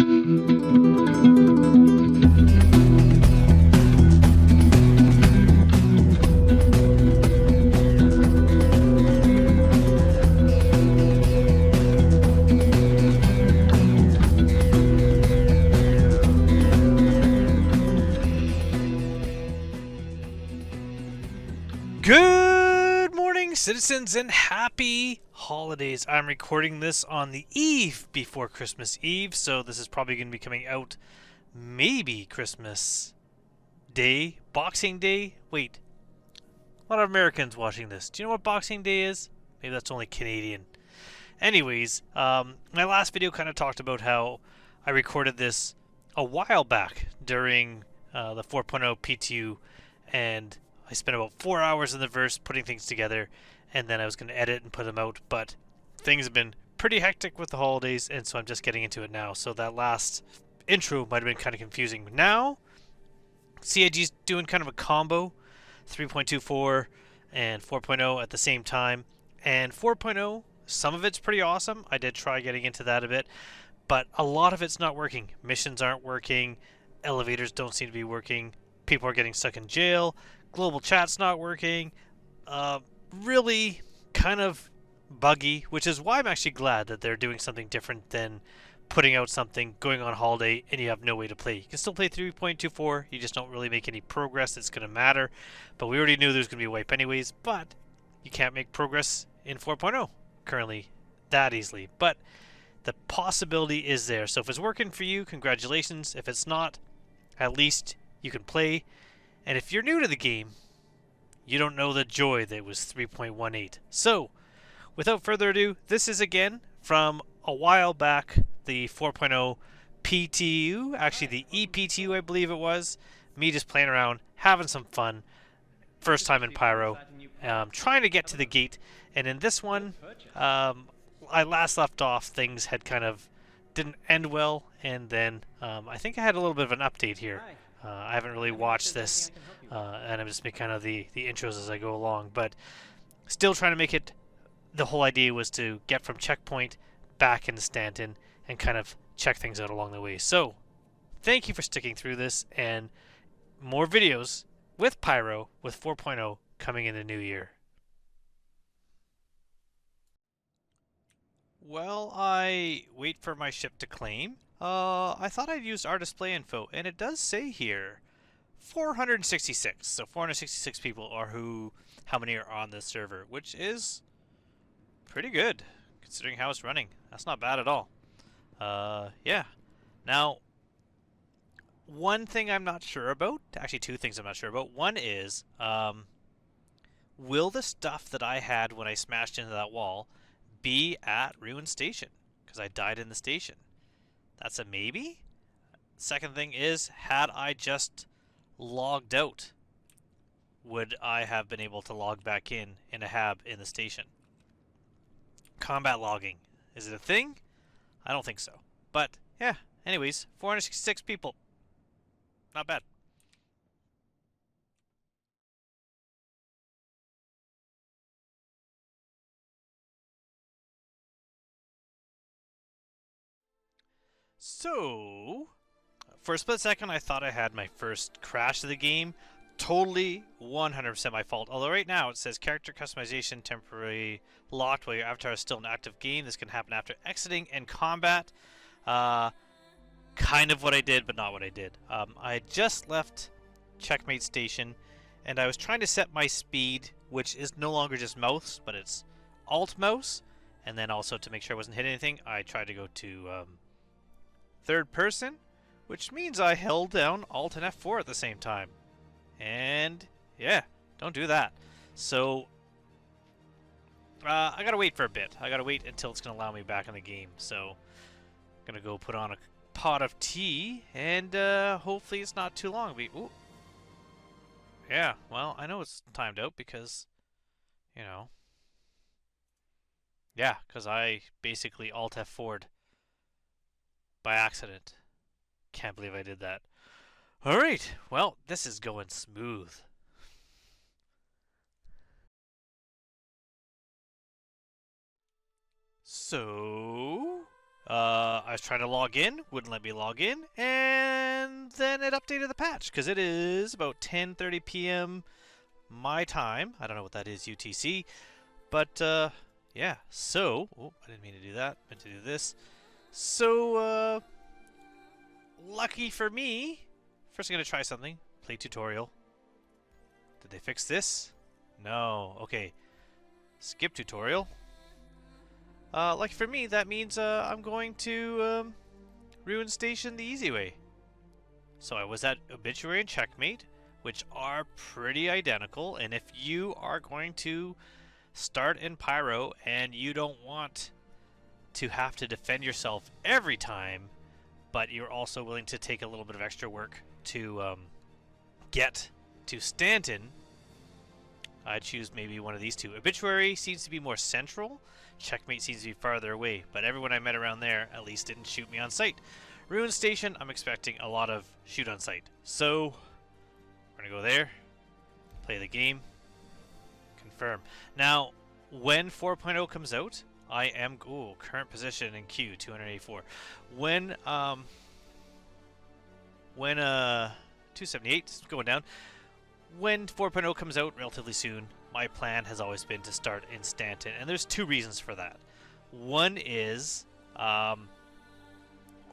Good morning, citizens, and happy holidays. I'm recording this on the eve before Christmas Eve, so this is probably going to be coming out maybe Christmas Day, Boxing Day. Wait, a lot of Americans watching this. Do you know what Boxing Day is? Maybe that's only Canadian. Anyways, my last video kind of talked about how I recorded this a while back during the 4.0 PTU, and I spent about 4 hours in the verse putting things together, and then I was going to edit and put them out, but things have been pretty hectic with the holidays, and so I'm just getting into it now. So that last intro might have been kind of confusing. Now, CIG's doing kind of a combo, 3.24 and 4.0 at the same time, and 4.0, some of it's pretty awesome. I did try getting into that a bit, but a lot of it's not working. Missions aren't working, elevators don't seem to be working, people are getting stuck in jail, global chat's not working, really kind of buggy, which is why I'm actually glad that they're doing something different than putting out something, going on holiday, and you have no way to play. You can still play 3.24, you just don't really make any progress that's going to matter, but we already knew there was going to be a wipe anyways, but you can't make progress in 4.0 currently that easily, but the possibility is there. So if it's working for you, congratulations. If it's not, at least you can play. And if you're new to the game, you don't know the joy that was 3.18. So, without further ado, this is again from a while back, the 4.0 PTU, actually the EPTU I believe it was, me just playing around, having some fun, first time in Pyro, trying to get to the gate, and in this one, I last left off, things had kind of didn't end well, and then I think I had a little bit of an update here. I haven't really watched this, and I'm just making kind of the intros as I go along, but still trying to make it. The whole idea was to get from checkpoint back into Stanton and kind of check things out along the way. So, thank you for sticking through this, and more videos with Pyro with 4.0 coming in the new year. While I wait for my ship to claim, I thought I'd use our display info, and it does say here 466. So 466 people are how many are on this server, which is pretty good considering how it's running. That's not bad at all. Yeah. Now, one thing I'm not sure about, actually two things I'm not sure about. One is, will the stuff that I had when I smashed into that wall be at Ruin Station? Because I died in the station. That's a maybe. Second thing is, had I just logged out, would I have been able to log back in a hab in the station? Combat logging. Is it a thing? I don't think so. But, yeah. Anyways, 466 people. Not bad. So, for a split second, I thought I had my first crash of the game. Totally 100% my fault. Although right now it says character customization temporarily locked while your avatar is still in active game. This can happen after exiting and combat. Kind of what I did, but not what I did. I just left Checkmate Station, and I was trying to set my speed, which is no longer just mouse, but it's Alt mouse. And then also to make sure I wasn't hitting anything, I tried to go to third person, which means I held down Alt and F4 at the same time. And yeah, don't do that. So I gotta wait for a bit. I gotta wait until it's gonna allow me back in the game. So I'm gonna go put on a pot of tea, and hopefully it's not too long. Ooh. Yeah, well, I know it's timed out because, you know, yeah, because I basically Alt F4'd by accident. Can't believe I did that. Alright, well, this is going smooth. So, I was trying to log in, wouldn't let me log in, and then it updated the patch because it is about 10:30 p.m. my time. I don't know what that is UTC, but yeah. So, oh, I didn't mean to do that. I meant to do this. So, lucky for me. First, I'm gonna try something. Play tutorial. Did they fix this? No. Okay. Skip tutorial. Lucky for me, that means I'm going to Ruin Station the easy way. So I was at Obituary and Checkmate, which are pretty identical. And if you are going to start in Pyro and you don't want to have to defend yourself every time, but you're also willing to take a little bit of extra work to get to Stanton, I'd choose maybe one of these two. Obituary seems to be more central. Checkmate seems to be farther away, but everyone I met around there at least didn't shoot me on sight. Ruin Station, I'm expecting a lot of shoot on sight. So, we're going to go there, play the game, confirm. Now, when 4.0 comes out, I am... Ooh, current position in queue, 284. When 278 is going down. When 4.0 comes out relatively soon, my plan has always been to start in Stanton, and there's two reasons for that. One is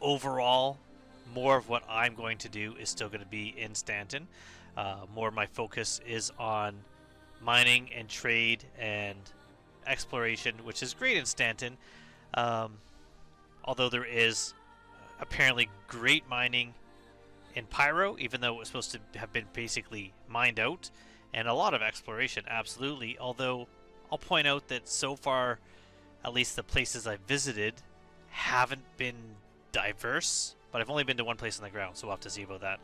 overall, more of what I'm going to do is still going to be in Stanton. More of my focus is on mining and trade and exploration, which is great in Stanton. Although there is apparently great mining in Pyro, even though it was supposed to have been basically mined out, and a lot of exploration, absolutely. Although I'll point out that so far, at least the places I've visited haven't been diverse, but I've only been to one place on the ground, so we'll have to see about that.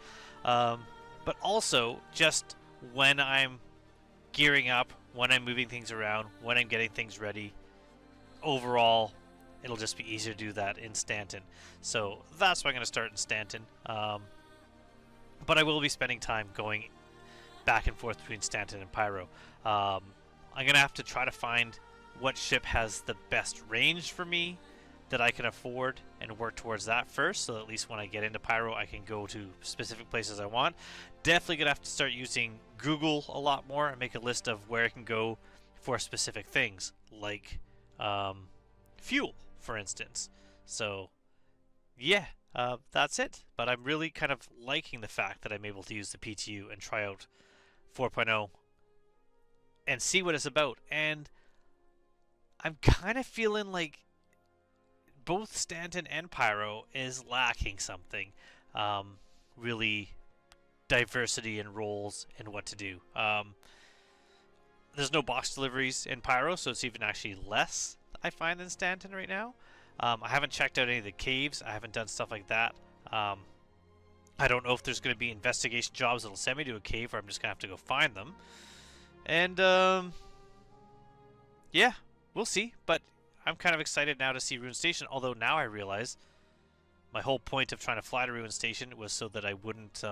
But also, just when I'm gearing up, when I'm moving things around, when I'm getting things ready, overall, it'll just be easier to do that in Stanton. So that's why I'm going to start in Stanton. But I will be spending time going back and forth between Stanton and Pyro. I'm going to have to try to find what ship has the best range for me that I can afford and work towards that first, so at least when I get into Pyro I can go to specific places I want. Definitely going to have to start using Google a lot more and make a list of where I can go for specific things, like fuel, for instance. So, yeah. That's it, but I'm really kind of liking the fact that I'm able to use the PTU and try out 4.0 and see what it's about. And I'm kind of feeling like both Stanton and Pyro is lacking something. Really diversity in roles and what to do. There's no box deliveries in Pyro, so it's even actually less, I find, than Stanton right now. I haven't checked out any of the caves. I haven't done stuff like that. I don't know if there's going to be investigation jobs that'll send me to a cave, or I'm just going to have to go find them. And, yeah, we'll see. But I'm kind of excited now to see Ruin Station, although now I realize my whole point of trying to fly to Ruin Station was so that I wouldn't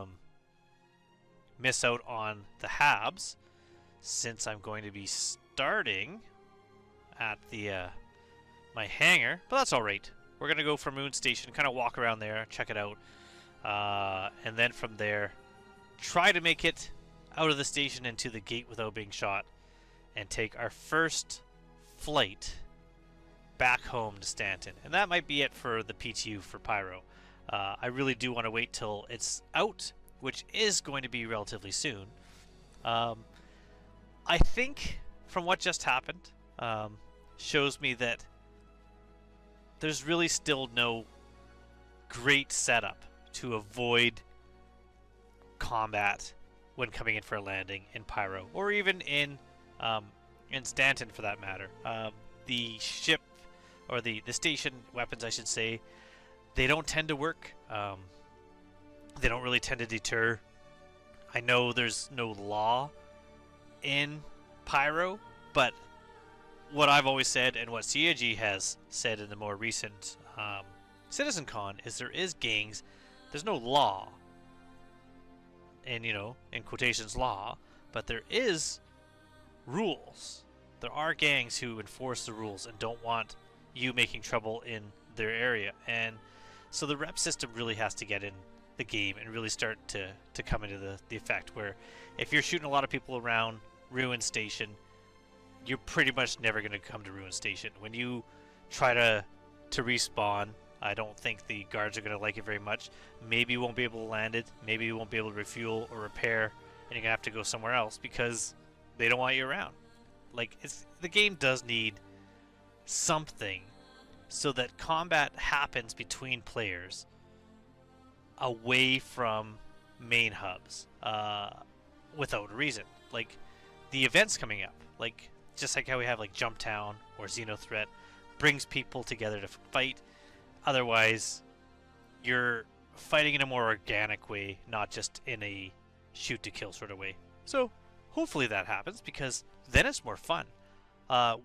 miss out on the Habs, since I'm going to be starting at the... my hangar, but that's alright. We're going to go from Moon Station, kind of walk around there, check it out, and then from there, try to make it out of the station into the gate without being shot, and take our first flight back home to Stanton. And that might be it for the PTU for Pyro. I really do want to wait till it's out, which is going to be relatively soon. I think, from what just happened, shows me that there's really still no great setup to avoid combat when coming in for a landing in Pyro, or even in Stanton for that matter. The ship, or the station weapons, I should say, they don't tend to work. They don't really tend to deter. I know there's no law in Pyro, but what I've always said, and what CIG has said in the more recent CitizenCon, is there is gangs. There's no law, and in quotations law, but there is rules. There are gangs who enforce the rules and don't want you making trouble in their area. And so the rep system really has to get in the game and really start to come into the effect where if you're shooting a lot of people around Ruin Station, you're pretty much never going to come to Ruin Station. When you try to respawn, I don't think the guards are going to like it very much. Maybe you won't be able to land it, maybe you won't be able to refuel or repair, and you're going to have to go somewhere else because they don't want you around. Like, the game does need something so that combat happens between players away from main hubs without a reason. Like, the events coming up, like just like how we have like Jump Town or Xenothreat, brings people together to fight. Otherwise, you're fighting in a more organic way, not just in a shoot to kill sort of way. So hopefully that happens, because then it's more fun.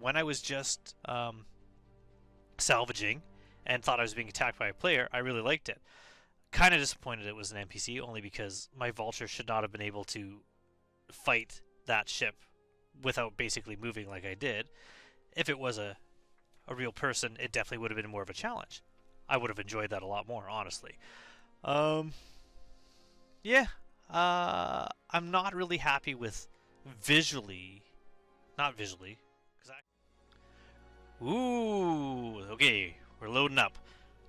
When I was just salvaging and thought I was being attacked by a player, I really liked it. Kind of disappointed it was an NPC, only because my vulture should not have been able to fight that ship without basically moving like I did. If it was a real person, it definitely would have been more of a challenge. I would have enjoyed that a lot more, honestly. Yeah. I'm not really happy with visually. Not visually. Ooh, okay, we're loading up.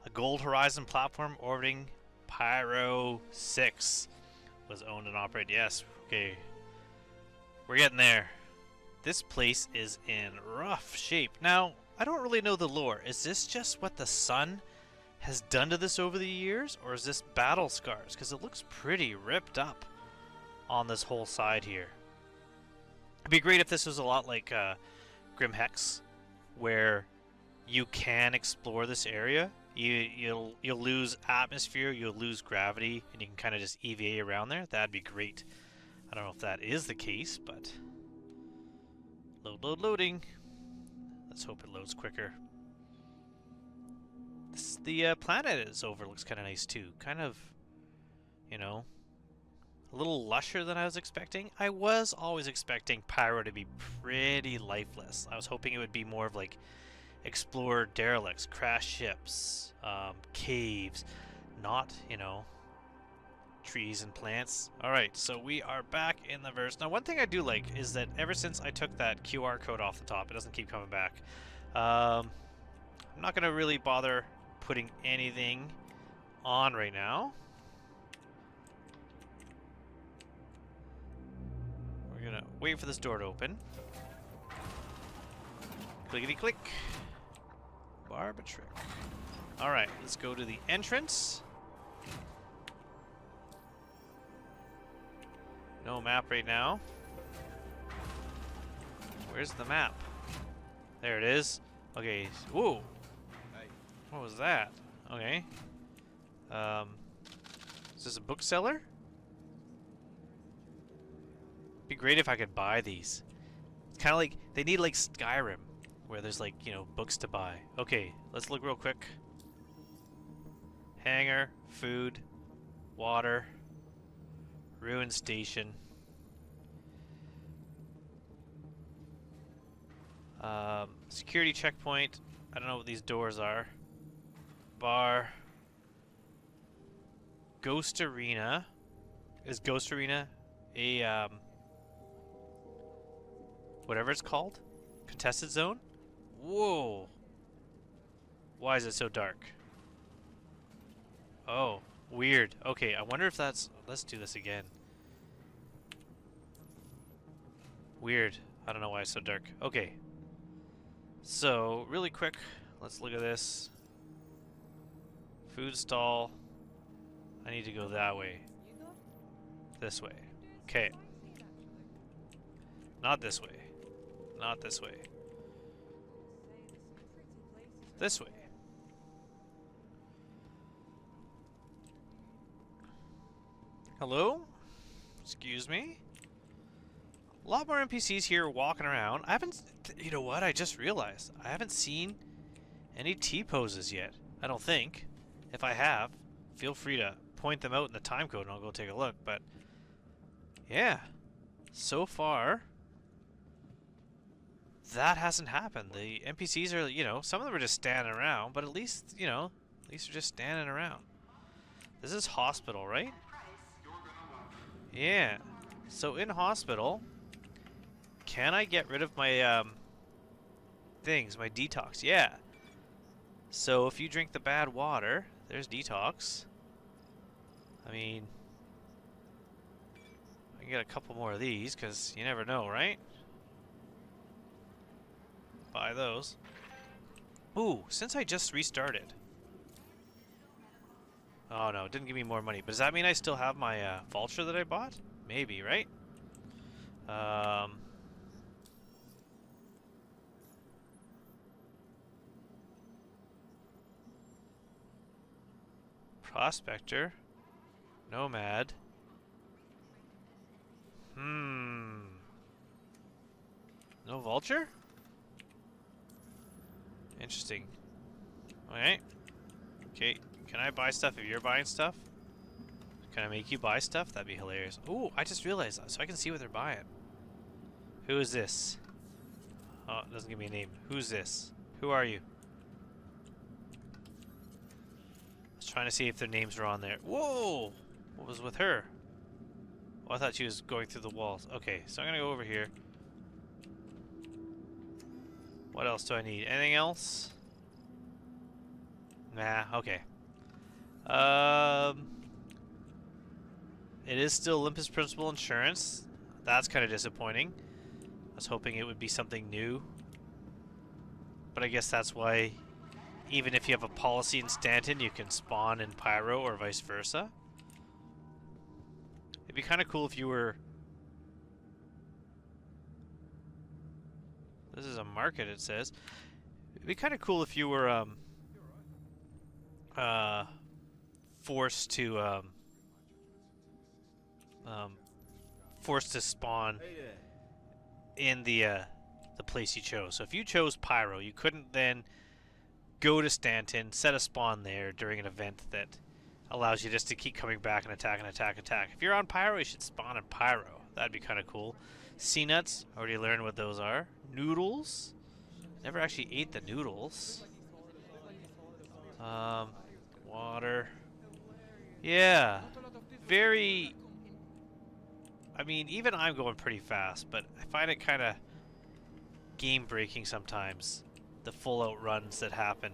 A Gold Horizon platform orbiting Pyro 6 was owned and operated. Yes, okay. We're getting there. This place is in rough shape. Now, I don't really know the lore. Is this just what the sun has done to this over the years? Or is this battle scars? Because it looks pretty ripped up on this whole side here. It'd be great if this was a lot like Grim Hex, where you can explore this area. You'll lose atmosphere, you'll lose gravity, and you can kind of just EVA around there. That'd be great. I don't know if that is the case, but loading. Let's hope it loads quicker. The planet is over looks kind of nice too. Kind of, you know, a little lusher than I was expecting. I was always expecting Pyro to be pretty lifeless. I was hoping it would be more of like explore derelicts, crash ships, caves, not, you know, trees and plants. Alright, so we are back in the verse. Now, one thing I do like is that ever since I took that QR code off the top, it doesn't keep coming back. I'm not going to really bother putting anything on right now. We're going to wait for this door to open. Clickety click. Barbatrick. Alright, let's go to the entrance. No map right now. Where's the map? There it is. Okay. Whoa. What was that? Okay. Is this a bookseller? Be great if I could buy these. It's kind of like they need like Skyrim, where there's like, you know, books to buy. Okay, let's look real quick. Hangar, food, water, Ruin Station. Security checkpoint. I don't know what these doors are. Bar. Ghost Arena. Is Ghost Arena a whatever it's called? Contested zone? Whoa. Why is it so dark? Oh, weird. Okay, I wonder if that's... Let's do this again. Weird. I don't know why it's so dark. Okay. So, really quick, let's look at this. Food stall. I need to go that way. This way. Okay. Not this way. Not this way. This way. Hello? Excuse me? A lot more NPCs here walking around. I haven't... You know what? I just realized. I haven't seen any T-poses yet. I don't think. If I have, feel free to point them out in the time code and I'll go take a look. But, yeah. So far, that hasn't happened. The NPCs are, you know, some of them are just standing around, but at least, you know, at least they're just standing around. This is hospital, right? Yeah. So in hospital, can I get rid of my things, my detox? Yeah. So if you drink the bad water, there's detox. I mean, I can get a couple more of these because you never know, right? Buy those. Ooh, since I just restarted. Oh no, it didn't give me more money. But does that mean I still have my vulture that I bought? Maybe, right? Prospector. Nomad. No vulture? Interesting. Alright. Okay, can I buy stuff if you're buying stuff? Can I make you buy stuff? That'd be hilarious. Ooh, I just realized that, so I can see what they're buying. Who is this? Oh, it doesn't give me a name. Who's this? Who are you? I was trying to see if their names were on there. Whoa! What was with her? Oh, I thought she was going through the walls. Okay, so I'm gonna go over here. What else do I need? Anything else? Nah, okay. It is still Olympus Principal Insurance. That's kind of disappointing. I was hoping it would be something new. But I guess that's why, even if you have a policy in Stanton, you can spawn in Pyro or vice versa. It'd be kind of cool if you were... This is a market, it says. It'd be kind of cool if you were forced to spawn in the place you chose. So if you chose Pyro, you couldn't then go to Stanton, set a spawn there during an event that allows you just to keep coming back and attack and attack and attack. If you're on Pyro, you should spawn in Pyro. That'd be kind of cool. Sea nuts, already learned what those are. Noodles, never actually ate the noodles. Water. Yeah, very... I mean, even I'm going pretty fast, but I find it kind of game-breaking sometimes, the full-out runs that happen.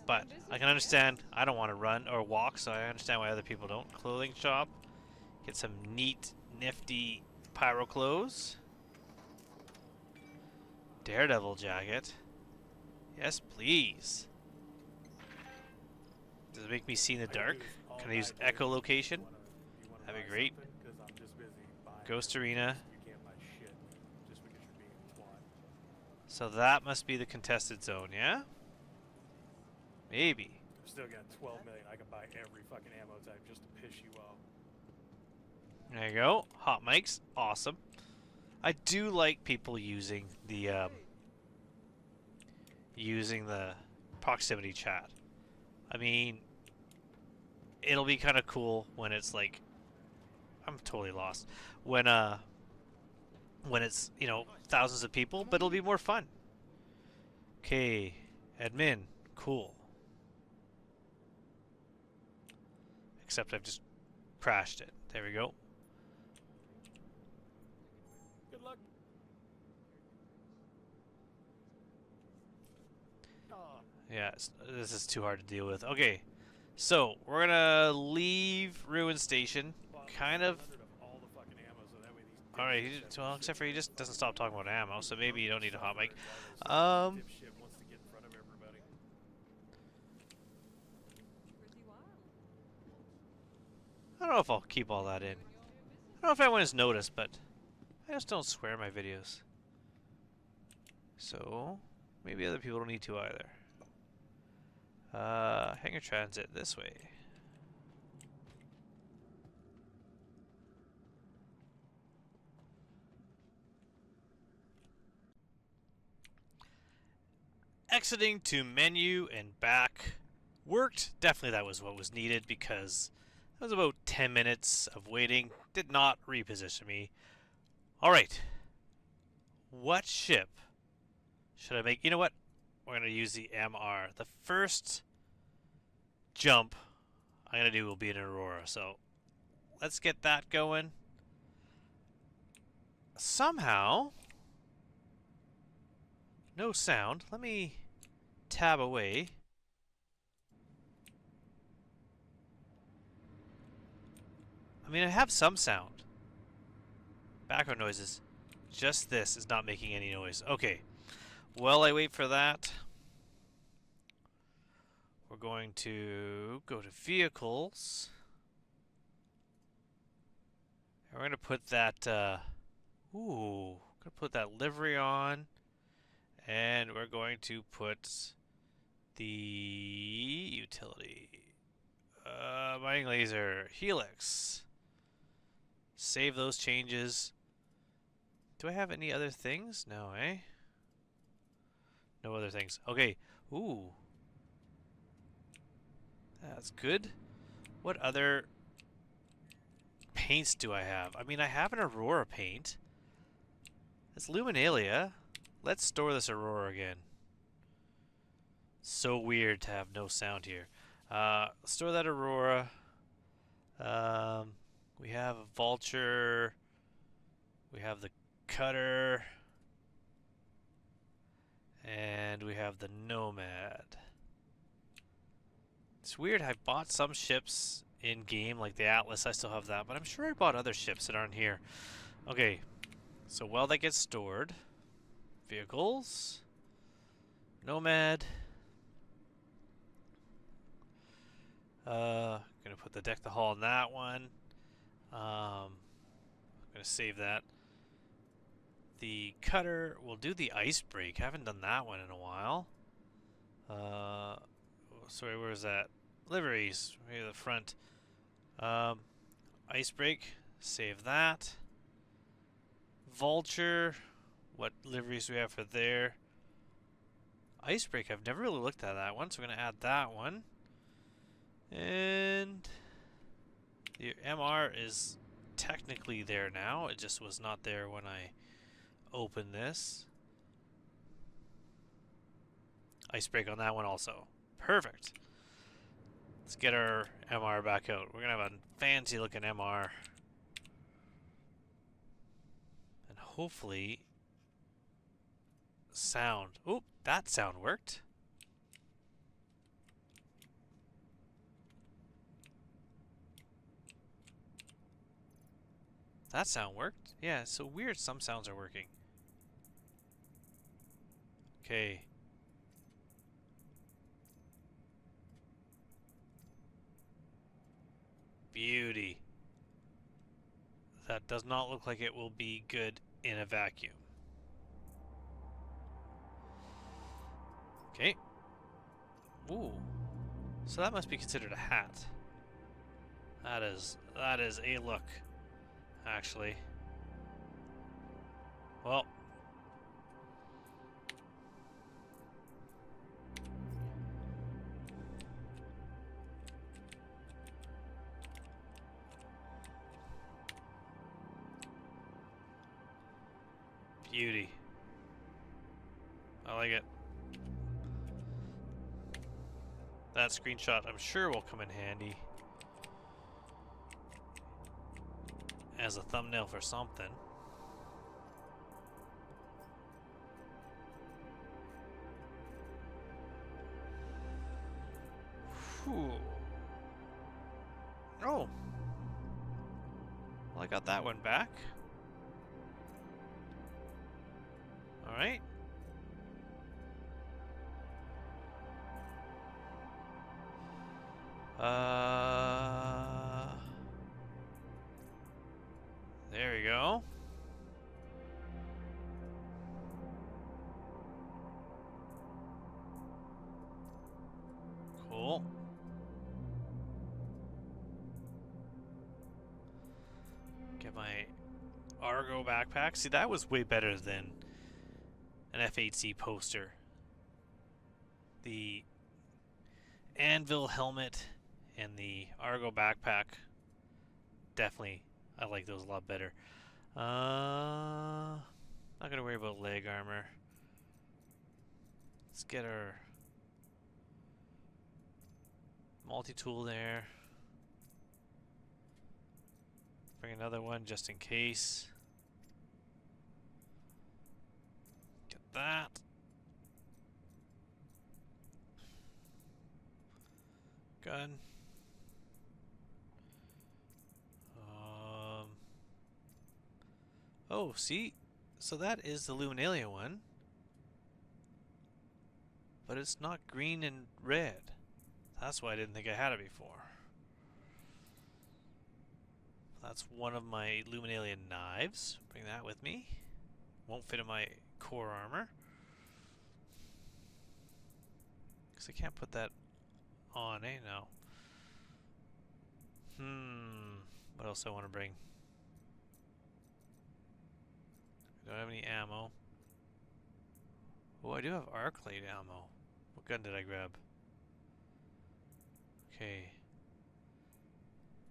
But I can understand, I don't want to run or walk, so I understand why other people don't. Clothing shop. Get some neat, nifty Pyro clothes. Daredevil jacket. Yes, please. Does it make me see in the dark? Can I use echolocation? That'd be great. Ghost Arena. So that must be the contested zone, yeah? Maybe. I've still got 12 million. I can buy every fucking ammo type just to piss you off. There you go. Hot mics. Awesome. I do like people using the proximity chat. I mean, it'll be kind of cool when it's like, I'm totally lost. When it's, you know, thousands of people, but it'll be more fun. Okay, admin, cool. Except I've just crashed it. There we go. Good luck. Yeah, this is too hard to deal with. Okay, so we're gonna leave Ruin Station. Kind of. Alright, well, except for he just doesn't stop talking about ammo, so maybe you don't need a hot mic. I don't know if I'll keep all that in. I don't know if anyone has noticed, but I just don't swear in my videos. So, maybe other people don't need to either. Hangar transit this way. Exiting to menu and back. Worked. Definitely that was what was needed because that was about 10 minutes of waiting. Did not reposition me. Alright. What ship should I make? You know what? We're going to use the MR. The first jump I'm going to do will be an Aurora. So let's get that going. Somehow, no sound. Let me tab away. I mean, I have some sound. Background noises. Just this is not making any noise. Okay. While I wait for that, we're going to go to vehicles. And we're going to put that, going to put that livery on. And we're going to put the utility. Mining laser, helix. Save those changes. Do I have any other things? No, eh? No other things. Okay. Ooh. That's good. What other paints do I have? I mean, I have an Aurora paint. It's Luminalia. Let's store this Aurora again. So weird to have no sound here. Store that Aurora. We have a Vulture. We have the Cutter. And we have the Nomad. It's weird, I bought some ships in-game, like the Atlas, I still have that, but I'm sure I bought other ships that aren't here. Okay, so while that gets stored, vehicles, Nomad, gonna put the deck the hull on that one, gonna save that. The Cutter, we'll do the Ice Break, haven't done that one in a while. Sorry, where's that? Liveries, here the front. Ice Break, save that. Vulture, what liveries do we have for there? Ice Break, I've never really looked at that one, so we're going to add that one. And the MR is technically there now, it just was not there when I opened this. Ice Break on that one also. Perfect. Let's get our MR back out. We're going to have a fancy looking MR. And hopefully sound. Oop, that sound worked. That sound worked. Yeah, it's so weird some sounds are working. Okay. Beauty. That does not look like it will be good in a vacuum. Okay. Ooh. So that must be considered a hat. That is a look, actually. Well. Beauty. I like it. That screenshot, I'm sure, will come in handy as a thumbnail for something. Whew. Oh. Well, I got that one back. Alright. There we go. Cool. Get my Argo backpack. See, that was way better than an F8C poster. The Anvil helmet and the Argo backpack, definitely, I like those a lot better. Not gonna worry about leg armor. Let's get our multi-tool there. Bring another one just in case. Get that. Gun. Oh, see? So that is the Luminalia one. But it's not green and red. That's why I didn't think I had it before. That's one of my Luminalia knives. Bring that with me. Won't fit in my core armor. Because I can't put that on, eh? No. What else do I want to bring? I don't have any ammo. Oh, I do have arc light ammo. What gun did I grab? Okay.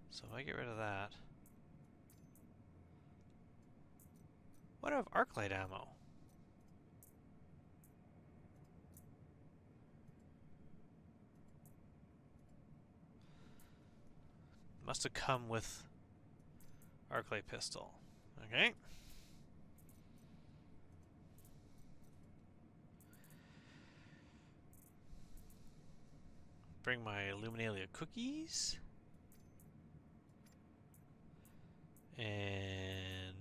So if I get rid of that. What do I have arc light ammo? Must have come with arc light pistol. Okay. Bring my Luminalia cookies. And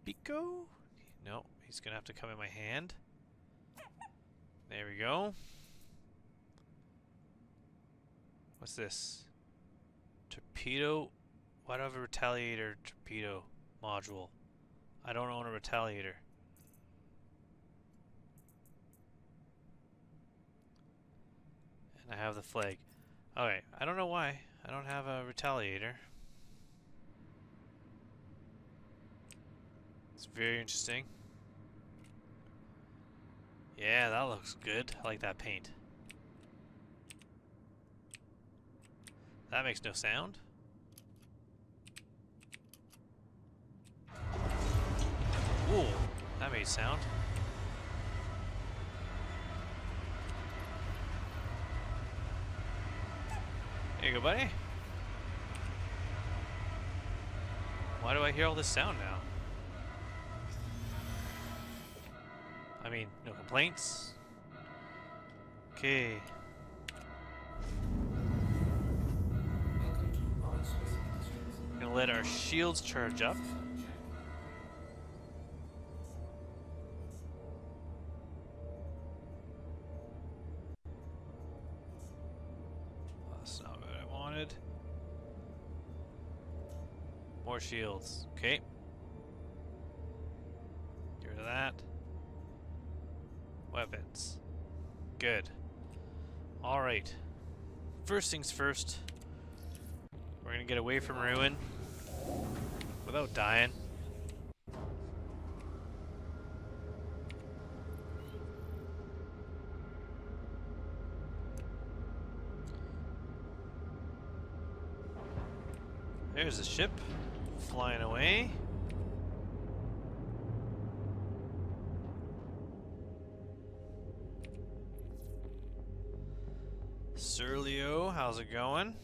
Pico? No, he's gonna have to come in my hand. There we go. What's this? Torpedo? Why do I have a retaliator torpedo module? I don't own a retaliator. And I have the flag. Okay, I don't know why I don't have a retaliator. It's very interesting. Yeah, that looks good. I like that paint. That makes no sound. Ooh, that made sound. There you go, buddy. Why do I hear all this sound now? I mean, no complaints. Okay. Gonna let our shields charge up. That's not what I wanted. More shields. Okay. Get rid of that. Weapons. Good. Alright. First things first. We're gonna get away from Ruin without dying. There's the ship flying away. Surlio, how's it going?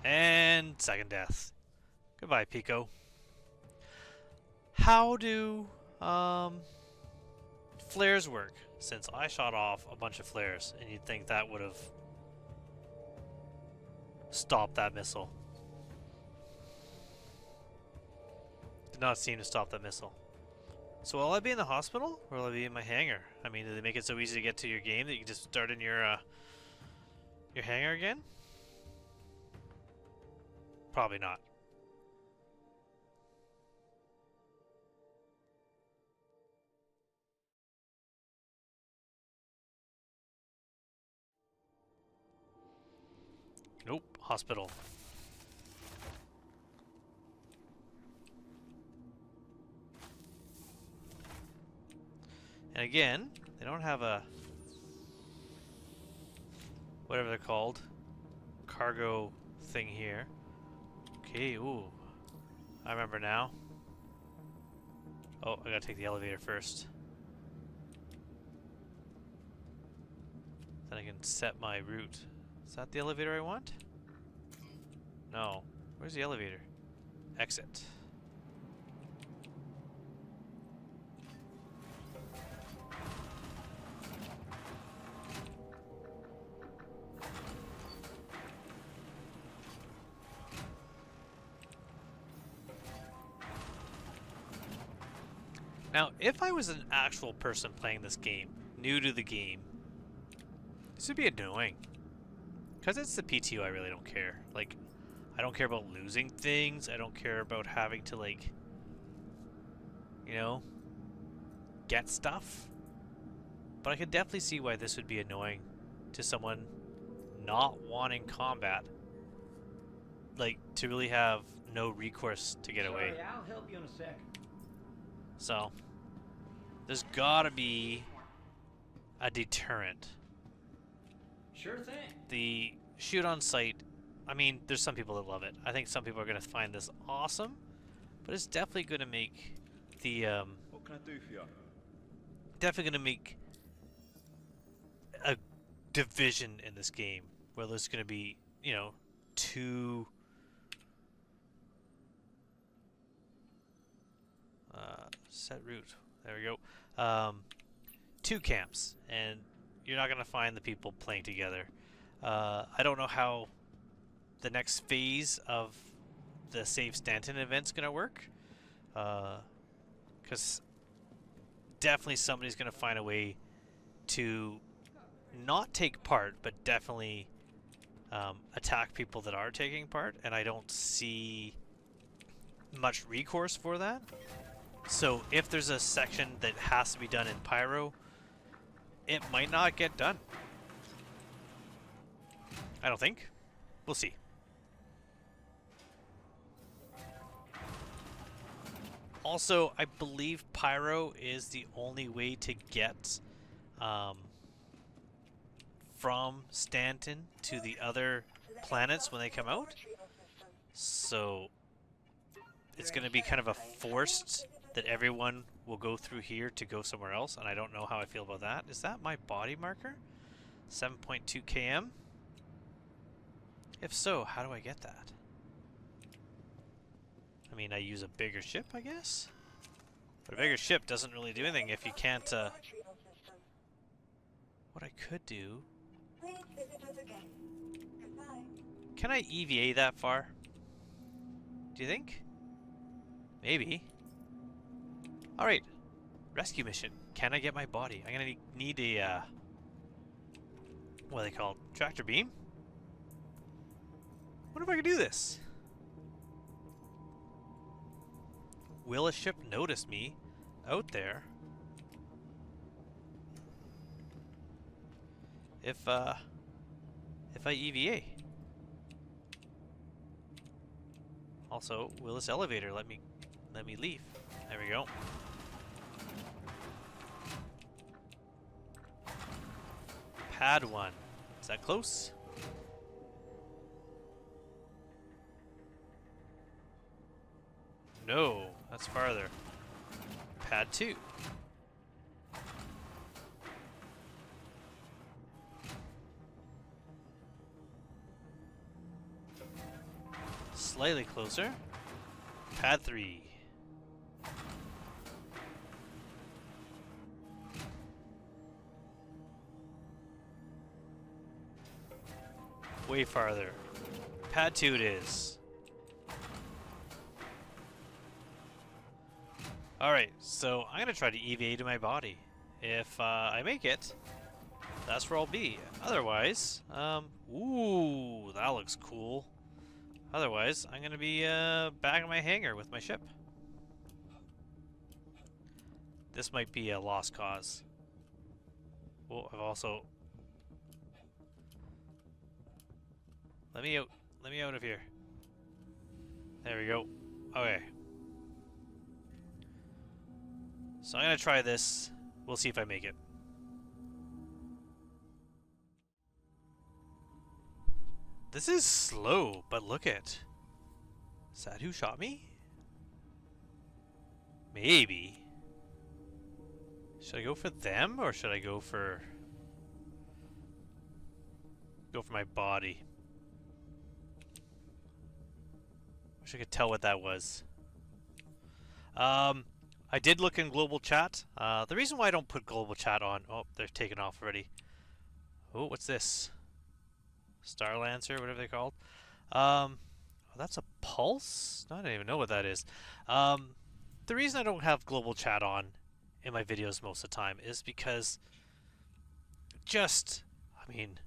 And second death. Goodbye, Pico. How do flares work? Since I shot off a bunch of flares, and you'd think that would have stopped that missile. Did not seem to stop that missile. So will I be in the hospital, or will I be in my hangar? I mean, did they make it so easy to get to your game that you can just start in your hangar again? Probably not. Nope, hospital. And again, they don't have a... whatever they're called. Cargo thing here. Okay, ooh. I remember now. Oh, I gotta take the elevator first. Then I can set my route. Is that the elevator I want? No. Where's the elevator? Exit. Now, if I was an actual person playing this game, new to the game, this would be annoying. Because it's the PTO, I really don't care. Like, I don't care about losing things. I don't care about having to, like, you know, get stuff. But I could definitely see why this would be annoying to someone not wanting combat. Like, to really have no recourse to get away. Sorry, I'll help you in a sec. So, there's gotta be a deterrent. Sure thing. The shoot on sight, I mean, there's some people that love it. I think some people are gonna find this awesome, but it's definitely gonna make the, What can I do for you? definitely gonna make a division in this game where there's gonna be, you know, two set route. There we go. Two camps, and you're not gonna find the people playing together. I don't know how the next phase of the Save Stanton event's gonna work, because definitely somebody's gonna find a way to not take part, but definitely attack people that are taking part, and I don't see much recourse for that. So if there's a section that has to be done in Pyro, it might not get done. I don't think. We'll see. Also, I believe Pyro is the only way to get from Stanton to the other planets when they come out. So it's going to be kind of a forced that everyone will go through here to go somewhere else, and I don't know how I feel about that. Is that my body marker? 7.2 km? If so, how do I get that? I mean, I use a bigger ship, I guess? But a bigger ship doesn't really do anything if you can't, what I could do... Can I EVA that far? Do you think? Maybe. Alright. Rescue mission. Can I get my body? I'm gonna need a, what are they called? Tractor beam? What if I can do this? Will a ship notice me out there if I EVA? Also, will this elevator let me leave? There we go. Pad 1. Is that close? No, that's farther. Pad 2. Slightly closer. Pad 3. Way farther. Pad 2 it is. Alright, so I'm going to try to EVA to my body. If I make it, that's where I'll be. Otherwise, ooh, that looks cool. Otherwise, I'm going to be back in my hangar with my ship. This might be a lost cause. Oh, I've also... Let me out. Let me out of here. There we go. Okay. So I'm going to try this We'll see if I make it. This is slow, but look at. Is that who shot me? Maybe. Should I go for them or should I go for my body? Wish I could tell what that was. I did look in global chat. The reason why I don't put global chat on... Oh, they're taken off already. Oh, what's this? Star Lancer, whatever they're called. Oh, that's a pulse? I don't even know what that is. The reason I don't have global chat on in my videos most of the time is because I mean,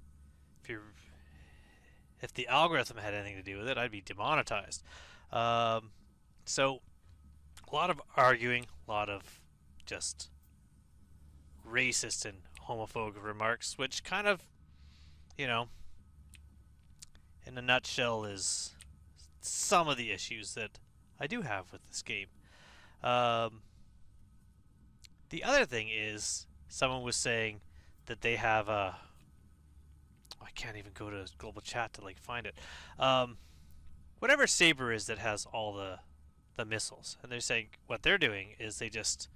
if the algorithm had anything to do with it, I'd be demonetized. So a lot of arguing, a lot of just racist and homophobic remarks, which kind of, you know, in a nutshell is some of the issues that I do have with this game. The other thing is, someone was saying that they have a... I can't even go to global chat to like find it. Whatever saber is that has all the missiles, and they're saying what they're doing is they just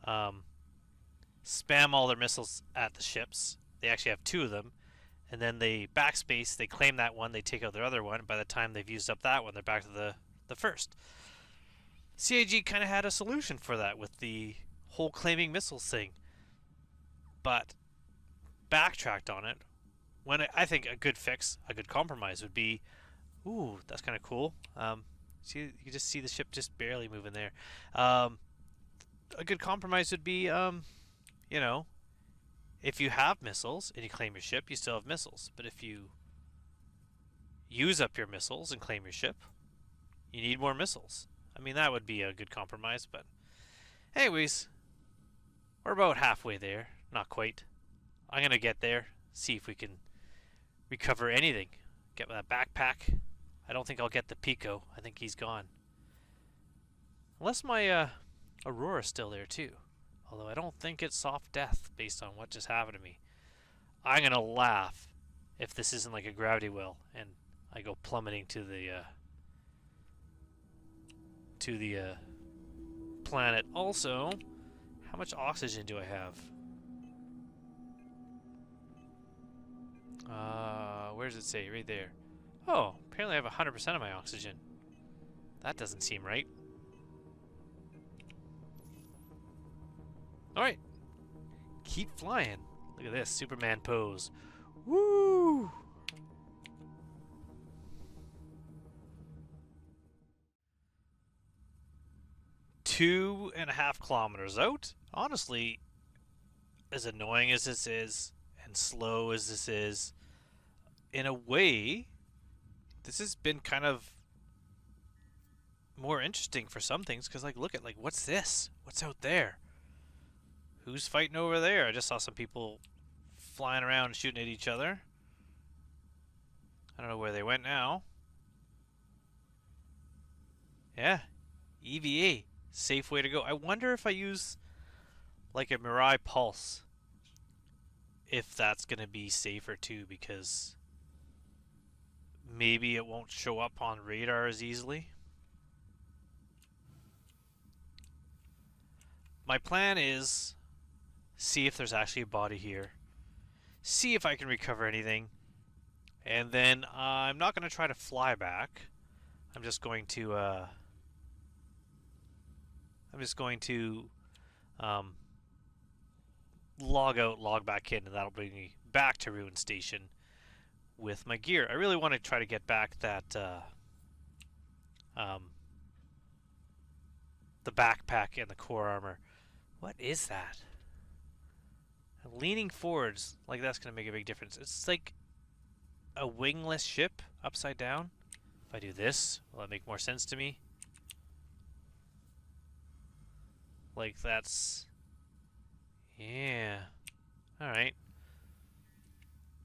spam all their missiles at the ships. They actually have 2 of them, and then they backspace. They claim that one. They take out their other one. By the time they've used up that one, they're back to the first. CAG kind of had a solution for that with the whole claiming missiles thing, but backtracked on it. When I think a good fix, a good compromise would be, ooh, that's kind of cool. See, you can just see the ship just barely moving there. A good compromise would be, you know, if you have missiles and you claim your ship, you still have missiles. But if you use up your missiles and claim your ship, you need more missiles. I mean, that would be a good compromise, but anyways, we're about halfway there. Not quite. I'm going to get there, see if we can recover anything. Get that backpack. I don't think I'll get the Pico. I think he's gone. Unless my Aurora's still there too. Although I don't think it's soft death based on what just happened to me. I'm going to laugh if this isn't like a gravity well and I go plummeting to the planet. Also, how much oxygen do I have? Where does it say? Right there. Oh, apparently I have 100% of my oxygen. That doesn't seem right. Alright. Keep flying. Look at this. Superman pose. Woo! Two and a half kilometers out. Honestly, as annoying as this is, and slow as this is, in a way, this has been kind of more interesting for some things, because like, look at, like, what's this? What's out there? Who's fighting over there? I just saw some people flying around and shooting at each other. I don't know where they went now. Yeah, EVA. Safe way to go. I wonder if I use like a Mirai Pulse, if that's going to be safer too, because maybe it won't show up on radar as easily. My plan is see if there's actually a body here, see if I can recover anything, and then I'm not going to try to fly back. I'm just going to log out, log back in, and that'll bring me back to Ruin Station with my gear. I really want to try to get back that the backpack and the core armor. What is that? Leaning forwards, like that's going to make a big difference. It's like a wingless ship upside down. If I do this, will that make more sense to me? Like that's... yeah. Alright.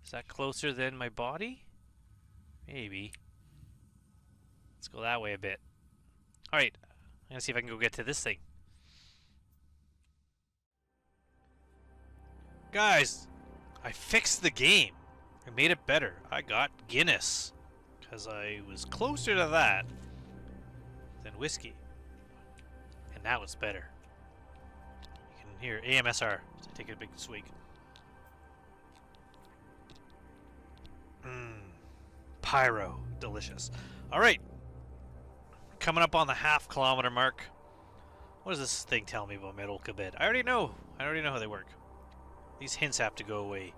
Is that closer than my body? Maybe. Let's go that way a bit. Alright. I'm gonna see if I can go get to this thing. Guys, I fixed the game. I made it better. I got Guinness. Because I was closer to that than whiskey. And now it's better. You can hear AMSR as I take a big swig. Mmm. Pyro. Delicious. Alright. Coming up on the half-kilometer mark. What does this thing tell me about metal kabed? I already know. I already know how they work. These hints have to go away.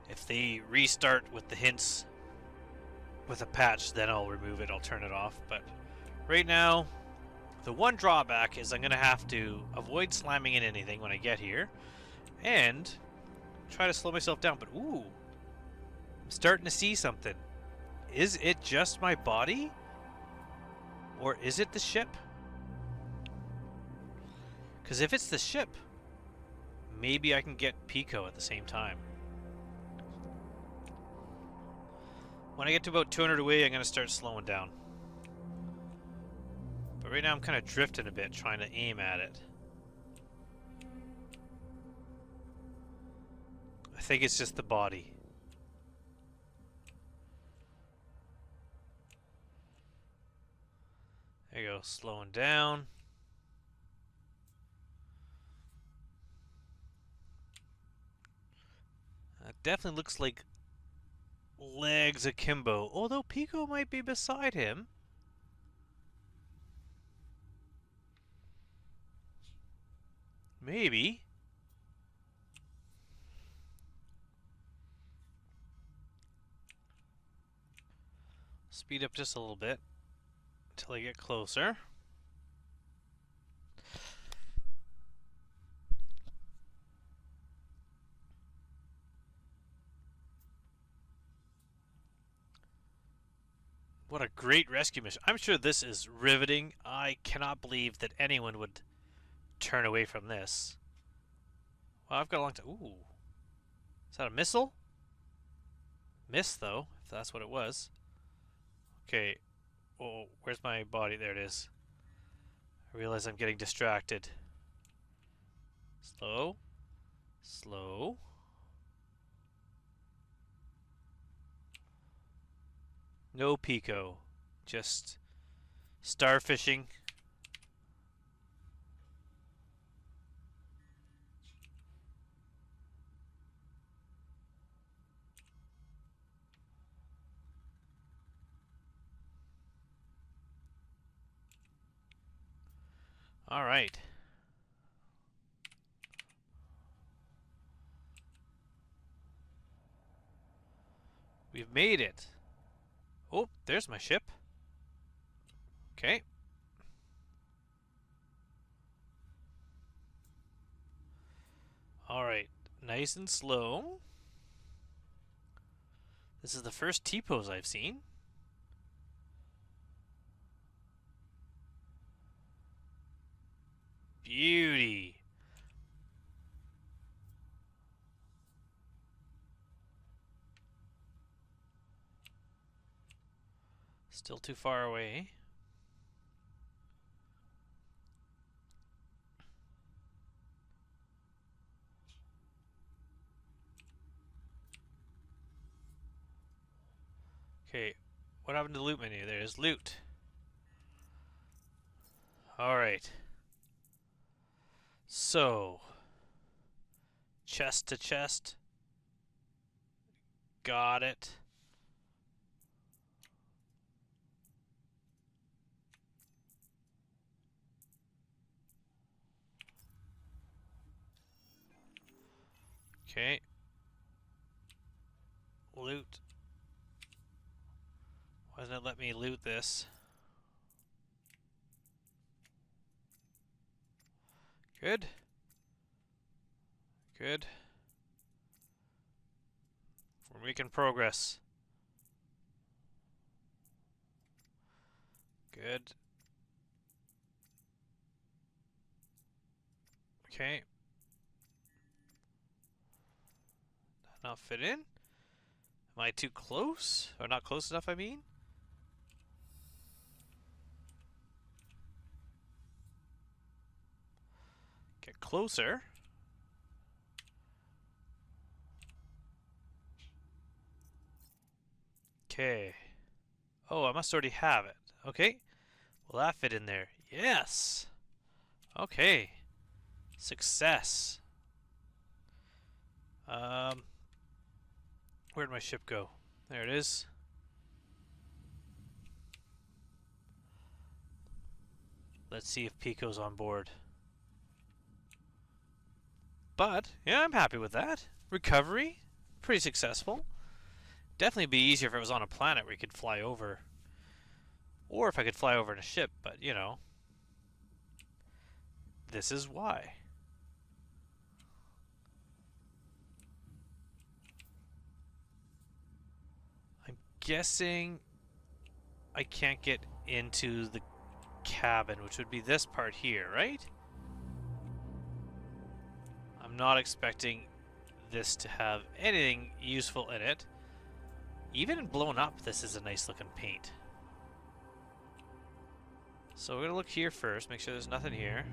If they restart with the hints with a patch, then I'll remove it. I'll turn it off. But right now, the one drawback is I'm going to have to avoid slamming in anything when I get here. And try to slow myself down. But ooh, I'm starting to see something. Is it just my body? Or is it the ship? Because if it's the ship, maybe I can get Pico at the same time. When I get to about 200 away, I'm going to start slowing down. But right now I'm kind of drifting a bit, trying to aim at it. I think it's just the body. There you go, slowing down. It definitely looks like legs akimbo, although Pico might be beside him. Maybe. Speed up just a little bit until I get closer. What a great rescue mission. I'm sure this is riveting. I cannot believe that anyone would turn away from this. Well, I've got a long time. Ooh. Is that a missile? Missed, though, if that's what it was. Okay. Oh, where's my body? There it is. I realize I'm getting distracted. Slow. Slow. No Pico. Just starfishing. All right. We've made it. Oh, there's my ship. Okay. All right. Nice and slow. This is the first T-pose I've seen. Beauty. Still too far away. Okay, what happened to the loot menu? There's loot. Alright. So, chest to chest. Got it. Okay. Loot. Why doesn't it let me loot this? Good. Good. We're making progress. Good. Okay. Not fit in? Am I too close? Or not close enough, I mean? Get closer. Okay. Oh, I must already have it. Okay. Will that fit in there? Yes! Okay. Success. Where'd my ship go? There it is. Let's see if Pico's on board. But, yeah, I'm happy with that. Recovery, pretty successful. Definitely be easier if it was on a planet where you could fly over. Or if I could fly over in a ship, but, you know. This is why. I'm guessing I can't get into the cabin, which would be this part here, right? I'm not expecting this to have anything useful in it. Even blown up, this is a nice looking paint. So we're gonna look here first, make sure there's nothing here.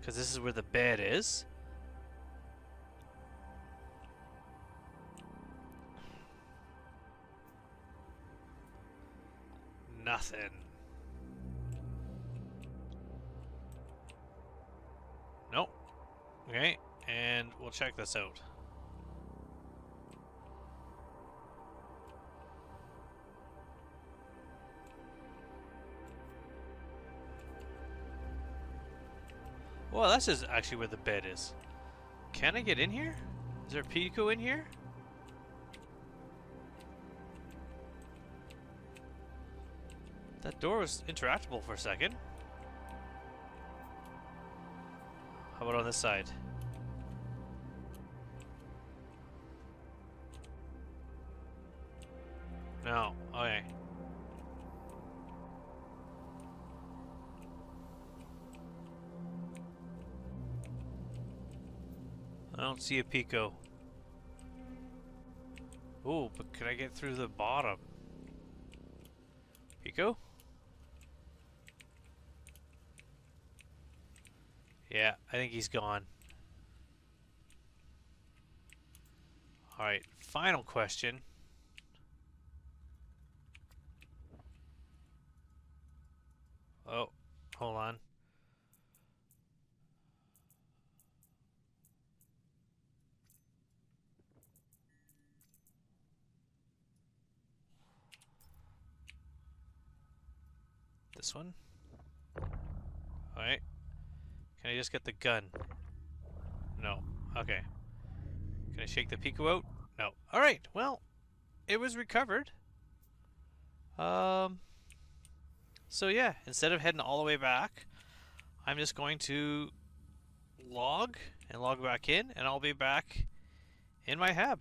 Because this is where the bed is. Nothing. Nope. Okay, and we'll check this out. Well, this is actually where the bed is. Can I get in here? Is there a Pico in here? That door was interactable for a second. How about on this side? No. Okay. I don't see a Pico. Oh, but can I get through the bottom? Pico? Yeah, I think he's gone. Alright, final question. Oh, hold on. This one? Alright. Can I just get the gun? No. Okay. Can I shake the Pico out? No. Alright, well, it was recovered. So yeah, instead of heading all the way back, I'm just going to log and log back in, and I'll be back in my hab.